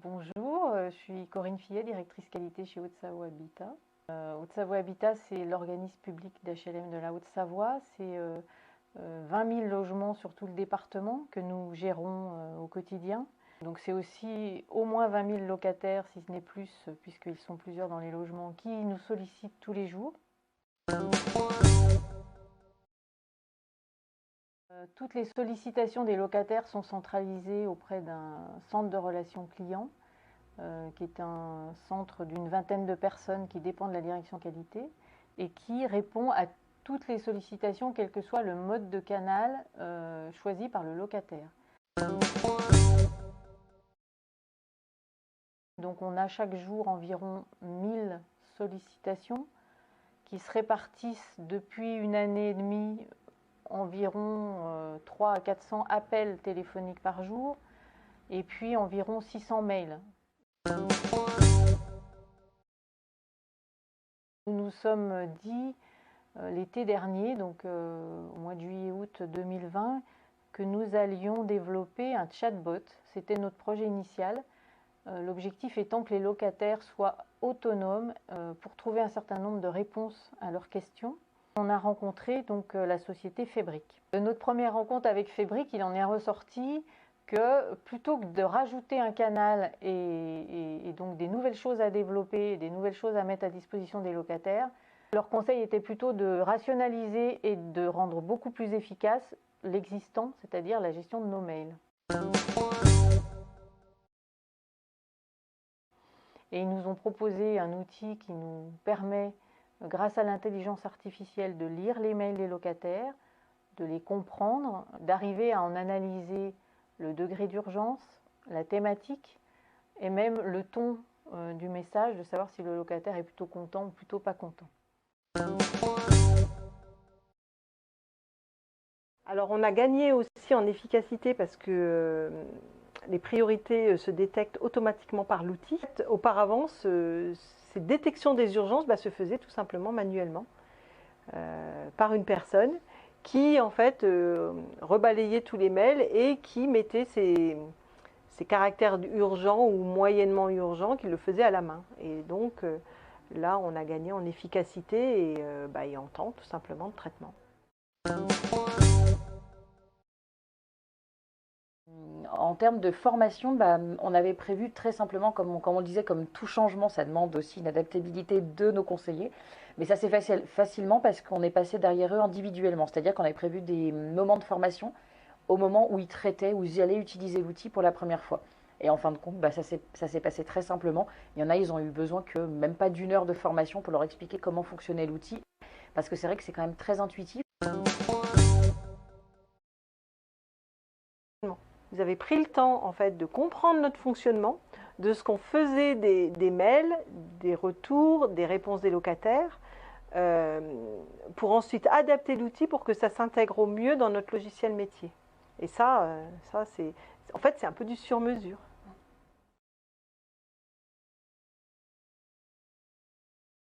Bonjour, je suis Corinne Fillet, directrice qualité chez Haute-Savoie Habitat. Haute-Savoie Habitat, c'est l'organisme public d'HLM de la Haute-Savoie. C'est 20 000 logements sur tout le département que nous gérons au quotidien. Donc c'est aussi au moins 20 000 locataires, si ce n'est plus, puisqu'ils sont plusieurs dans les logements, qui nous sollicitent tous les jours. Toutes les sollicitations des locataires sont centralisées auprès d'un centre de relations clients, qui est un centre d'une vingtaine de personnes qui dépend de la direction qualité et qui répond à toutes les sollicitations, quel que soit le mode de canal choisi par le locataire. Donc on a chaque jour environ 1000 sollicitations qui se répartissent depuis une année et demie environ 300 à 400 appels téléphoniques par jour et puis environ 600 mails. Nous nous sommes dit l'été dernier, donc au mois de juillet-août 2020, que nous allions développer un chatbot. C'était notre projet initial. L'objectif étant que les locataires soient autonomes pour trouver un certain nombre de réponses à leurs questions. On a rencontré donc la société Fabric. De notre première rencontre avec Fabric, il en est ressorti que plutôt que de rajouter un canal et donc des nouvelles choses à développer, des nouvelles choses à mettre à disposition des locataires, leur conseil était plutôt de rationaliser et de rendre beaucoup plus efficace l'existant, c'est-à-dire la gestion de nos mails. Et ils nous ont proposé un outil qui nous permet, grâce à l'intelligence artificielle, de lire les mails des locataires, de les comprendre, d'arriver à en analyser le degré d'urgence, la thématique et même le ton du message, de savoir si le locataire est plutôt content ou plutôt pas content. Alors on a gagné aussi en efficacité parce que les priorités se détectent automatiquement par l'outil. Auparavant, ces détections des urgences se faisaient tout simplement manuellement par une personne qui en fait rebalayait tous les mails et qui mettait ces caractères urgents ou moyennement urgents, qui le faisait à la main. Et donc là, on a gagné en efficacité et en temps tout simplement de traitement. En termes de formation, on avait prévu très simplement, comme on le disait, comme tout changement, ça demande aussi une adaptabilité de nos conseillers. Mais ça s'est fait facilement parce qu'on est passé derrière eux individuellement. C'est-à-dire qu'on avait prévu des moments de formation au moment où ils traitaient, où ils allaient utiliser l'outil pour la première fois. Et en fin de compte, ça s'est passé très simplement. Il y en a, ils ont eu besoin que même pas d'une heure de formation pour leur expliquer comment fonctionnait l'outil. Parce que c'est vrai que c'est quand même très intuitif. Vous avez pris le temps en fait de comprendre notre fonctionnement, de ce qu'on faisait des mails, des retours, des réponses des locataires, pour ensuite adapter l'outil pour que ça s'intègre au mieux dans notre logiciel métier. Et ça c'est en fait c'est un peu du sur-mesure.